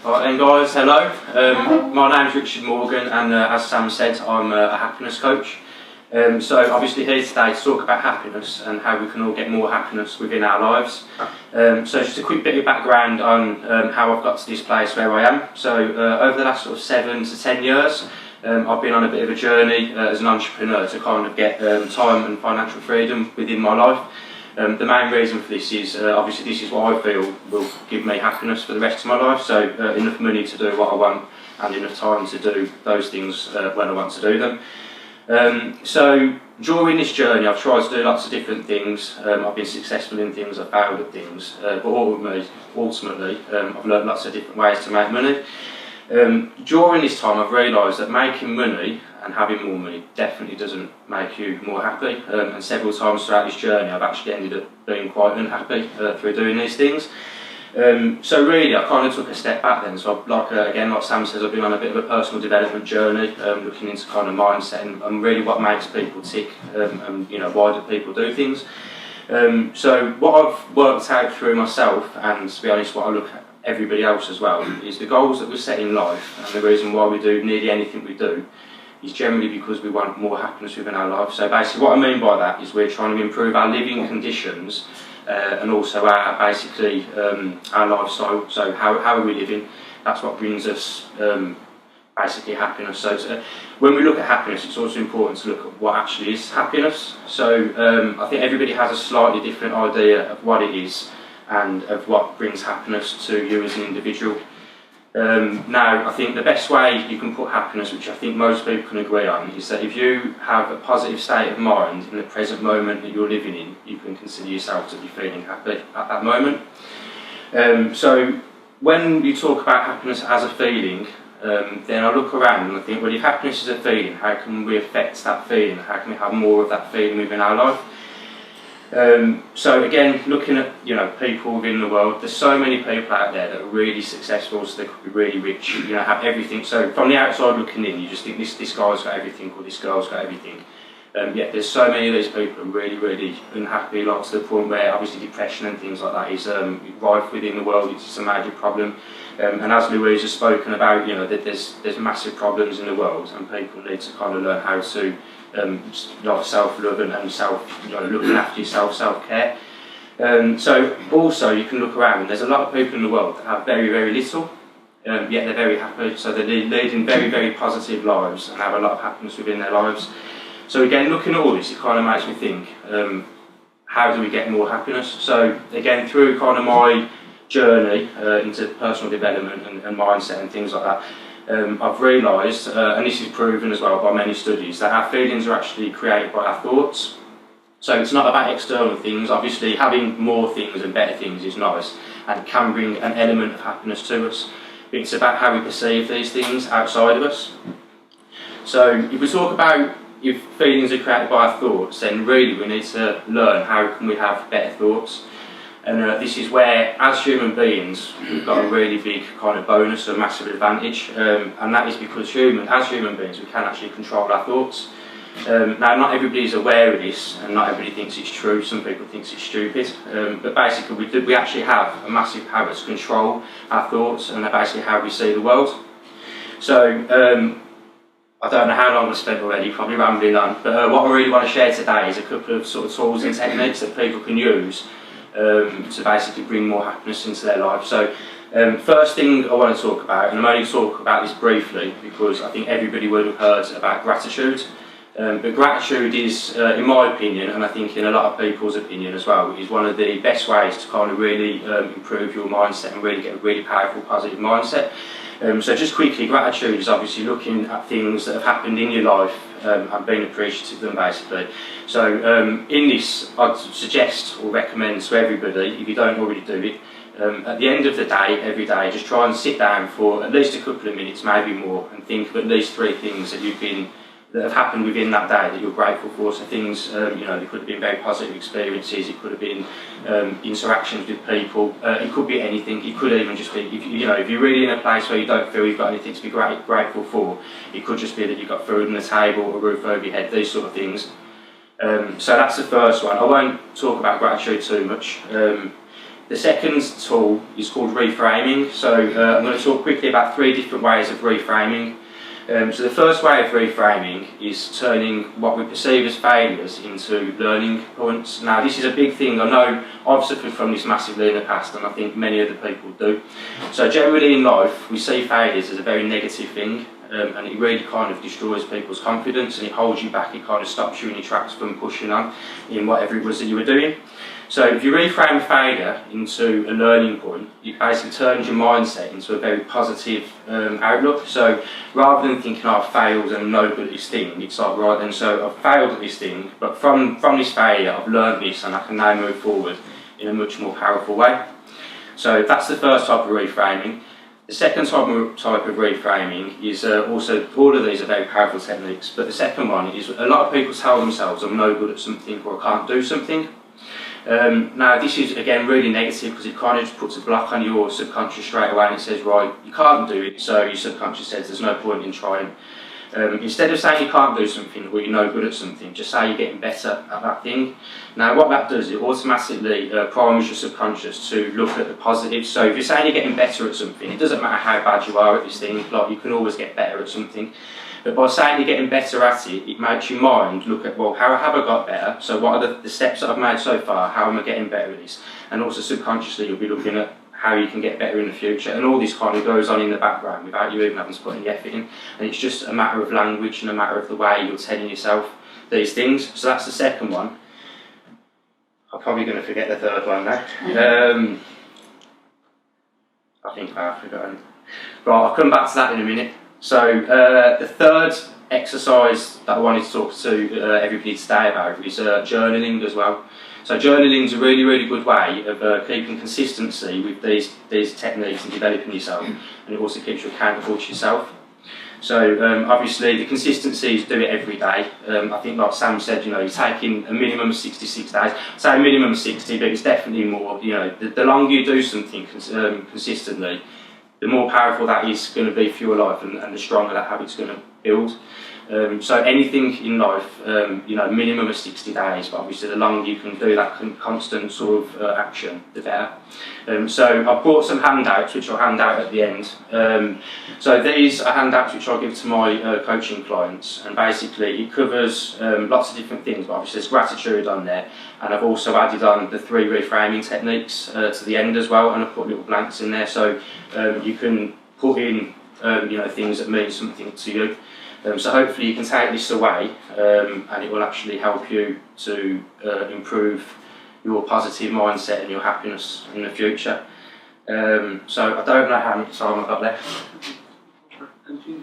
Alright then guys, hello. My name is Richard Morgan and as Sam said, I'm a happiness coach. So obviously here today to talk about happiness and how we can all get more happiness within our lives. So just a quick bit of background on how I've got to this place where I am. So over the last sort of 7 to 10 years, I've been on a bit of a journey as an entrepreneur to kind of get time and financial freedom within my life. The main reason for this is obviously this is what I feel will give me happiness for the rest of my life. So enough money to do what I want and enough time to do those things when I want to do them. So during this journey I've tried to do lots of different things. I've been successful in things, I've failed at things, but ultimately I've learned lots of different ways to make money. During this time I've realised that making money and having more money definitely doesn't make you more happy, and several times throughout this journey I've actually ended up being quite unhappy through doing these things. So really I kind of took a step back then. So again, like Sam says, I've been on a bit of a personal development journey, looking into kind of mindset and really what makes people tick, and why do people do things. So what I've worked out through myself, and to be honest what I look at everybody else as well, is the goals that we set in life and the reason why we do nearly anything we do is generally because we want more happiness within our life. So basically what I mean by that is we're trying to improve our living conditions and also our lifestyle. So how are we living? That's what brings us basically happiness. So when we look at happiness, it's also important to look at what actually is happiness. So I think everybody has a slightly different idea of what it is and of what brings happiness to you as an individual. Now, I think the best way you can put happiness, which I think most people can agree on, is that if you have a positive state of mind in the present moment that you're living in, you can consider yourself to be feeling happy at that moment. So when you talk about happiness as a feeling, then I look around and I think, well, if happiness is a feeling, how can we affect that feeling? How can we have more of that feeling within our life? So again, looking at people within the world, there's so many people out there that are really successful, so they could be really rich, have everything. So from the outside looking in, you just think this guy's got everything or this girl's got everything. Yet there's so many of these people who are really, really unhappy, like to the point where obviously depression and things like that is rife within the world. It's a major problem. And as Louise has spoken about, that there's massive problems in the world, and people need to kind of learn how to self-love and looking after yourself, self-care. So also you can look around and there's a lot of people in the world that have very, very little, yet they're very happy. So they're leading very, very positive lives and have a lot of happiness within their lives. So again, looking at all this, it kind of makes me think, how do we get more happiness? So again, through kind of my journey into personal development and mindset and things like that, I've realised, and this is proven as well by many studies, that our feelings are actually created by our thoughts. So it's not about external things. Obviously having more things and better things is nice and can bring an element of happiness to us, but it's about how we perceive these things outside of us. So if we talk about if feelings are created by our thoughts, then really we need to learn how can we have better thoughts. And this is where, as human beings, we've got a really big kind of bonus, a massive advantage, and that is because as human beings, we can actually control our thoughts. Now, not everybody is aware of this, and not everybody thinks it's true. Some people think it's stupid, but basically, we actually have a massive power to control our thoughts and basically how we see the world. So, I don't know how long I've spent already, probably rambling on, but what I really want to share today is a couple of sort of tools and techniques that people can use to basically bring more happiness into their life. So first thing I want to talk about, and I'm only going to talk about this briefly because I think everybody would have heard about gratitude, but gratitude is, in my opinion, and I think in a lot of people's opinion as well, is one of the best ways to kind of really improve your mindset and really get a really powerful positive mindset. So just quickly, gratitude is obviously looking at things that have happened in your life and being appreciative of them basically. So in this, I'd suggest or recommend to everybody, if you don't already do it, at the end of the day, every day, just try and sit down for at least a couple of minutes, maybe more, and think of at least 3 things that have happened within that day that you're grateful for. So things, they could have been very positive experiences, it could have been interactions with people, it could be anything. It could even just be, if you're really in a place where you don't feel you've got anything to be grateful for, it could just be that you've got food on the table, a roof over your head, these sort of things. So that's the first one. I won't talk about gratitude too much. The second tool is called reframing. So I'm going to talk quickly about 3 different ways of reframing. So the first way of reframing is turning what we perceive as failures into learning points. Now this is a big thing. I know I've suffered from this massively in the past, and I think many other people do. So generally in life we see failures as a very negative thing, and it really kind of destroys people's confidence, and it holds you back. It kind of stops you in your tracks from pushing on in whatever it was that you were doing. So if you reframe a failure into a learning point, it basically turns your mindset into a very positive outlook. So rather than thinking, oh, I've failed and I'm no good at this thing, it's like, right then, so I've failed at this thing, but from this failure I've learned this and I can now move forward in a much more powerful way. So that's the first type of reframing. The second type of reframing is also, all of these are very powerful techniques, but the second one is a lot of people tell themselves, I'm no good at something or I can't do something. Now this is again really negative because it kind of just puts a block on your subconscious straight away, and it says, right, you can't do it, so your subconscious says there's no point in trying. Instead of saying you can't do something or you're no good at something, just say you're getting better at that thing. Now what that does, it automatically primes your subconscious to look at the positives. So if you're saying you're getting better at something, it doesn't matter how bad you are at this thing, like you can always get better at something. But by saying you're getting better at it, it makes your mind look at, well, how have I got better? So what are the steps that I've made so far? How am I getting better at this? And also subconsciously you'll be looking at how you can get better in the future. And all this kind of goes on in the background without you even having to put any effort in. And it's just a matter of language and a matter of the way you're telling yourself these things. So that's the second one. I'm probably going to forget the third one now. I think I have forgotten. Right, I'll come back to that in a minute. So the third exercise that I wanted to talk to everybody today about is journaling as well. So journaling is a really, really good way of keeping consistency with these techniques and developing yourself, and it also keeps you accountable to yourself. So obviously the consistency is do it every day. I think like Sam said, you know, you're taking a minimum of 66 days. Say a minimum of 60, but it's definitely more. You know, the longer you do something consistently, the more powerful that is going to be for your life, and the stronger that habit's going to build. So anything in life, you know, minimum of 60 days, but obviously the longer you can do that constant sort of action, the better. So I've brought some handouts which I'll hand out at the end. So these are handouts which I give to my coaching clients, and basically it covers lots of different things, but obviously there's gratitude on there, and I've also added on the 3 reframing techniques to the end as well, and I've put little blanks in there, so you can put in you know, things that mean something to you. So hopefully you can take this away, and it will actually help you to improve your positive mindset and your happiness in the future. So I don't know how much time I've got left.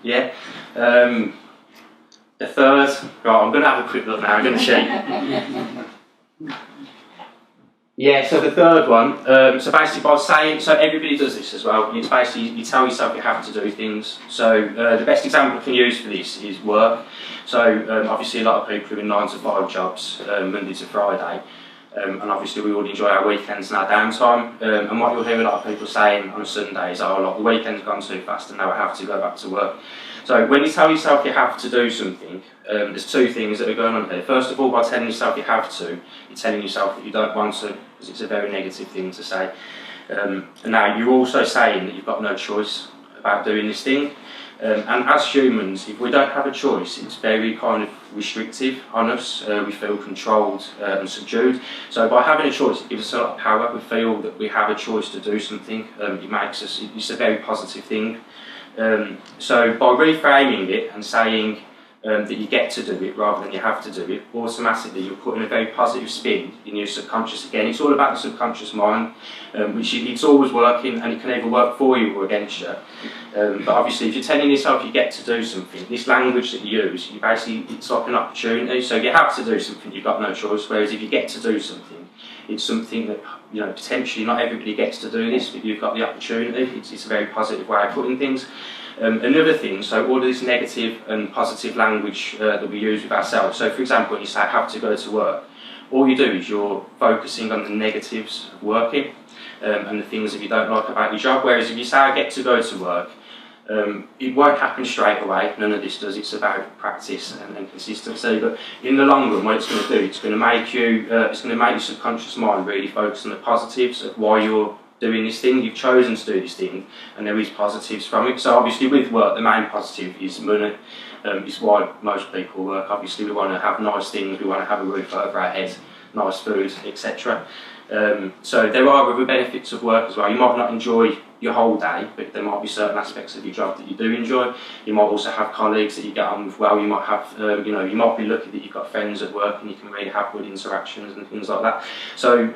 Yeah. The third, right, I'm going to have a quick look now, I'm going to cheat. Yeah, so the third one, so basically by saying, so everybody does this as well, it's basically, you tell yourself you have to do things. So the best example I can use for this is work. So obviously a lot of people are in 9 to 5 jobs, Monday to Friday, and obviously we all enjoy our weekends and our downtime, and what you'll hear a lot of people saying on Sundays are, like, the weekend's gone too fast and now I have to go back to work. So when you tell yourself you have to do something, there's 2 things that are going on here. First of all, by telling yourself you have to, you're telling yourself that you don't want to, because it's a very negative thing to say. And now you're also saying that you've got no choice about doing this thing. And as humans, if we don't have a choice, it's very kind of restrictive on us. We feel controlled and subdued. So by having a choice, it gives us a lot of power. We feel that we have a choice to do something. It makes us, it's a very positive thing. So by reframing it and saying that you get to do it rather than you have to do it, automatically you're putting a very positive spin in your subconscious. Again, it's all about the subconscious mind, which it's always working, and it can either work for you or against you. But obviously if you're telling yourself you get to do something, this language that you use, you basically, it's like an opportunity. So if you have to do something, you've got no choice, whereas if you get to do something, it's something that, you know, potentially not everybody gets to do this, but you've got the opportunity. It's a very positive way of putting things. Another thing, so all of this negative and positive language that we use with ourselves. So for example, when you say I have to go to work, all you do is you're focusing on the negatives of working and the things that you don't like about your job. Whereas if you say I get to go to work, It won't happen straight away, none of this does, it's about practice and consistency, but in the long run what it's going to do, it's going to make your subconscious mind really focus on the positives of why you're doing this thing. You've chosen to do this thing and there is positives from it. So obviously with work the main positive is money. It's why most people work. Obviously we want to have nice things, we want to have a roof over our head, nice food, etc. So there are other benefits of work as well. You might not enjoy your whole day, but there might be certain aspects of your job that you do enjoy. You might also have colleagues that you get on with well. You might have, you might be lucky that you've got friends at work and you can really have good interactions and things like that. So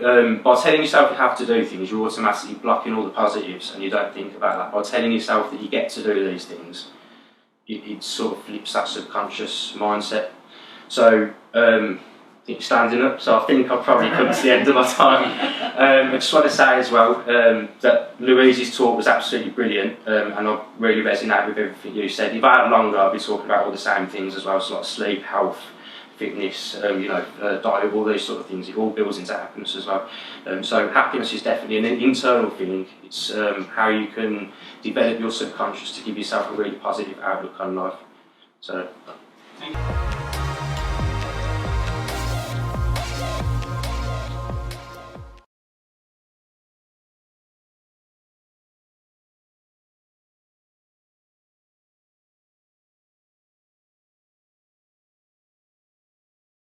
by telling yourself you have to do things, you're automatically blocking all the positives and you don't think about that. By telling yourself that you get to do these things, it sort of flips that subconscious mindset. So keep standing up, so I think I've probably come to the end of my time. I just want to say as well that Louise's talk was absolutely brilliant, and I really resonate with everything you said. If I had longer, I'd be talking about all the same things as well, so like sleep, health, fitness, diet, all these sort of things. It all builds into happiness as well. So happiness is definitely an internal feeling. It's how you can develop your subconscious to give yourself a really positive outlook on life. So, thank you.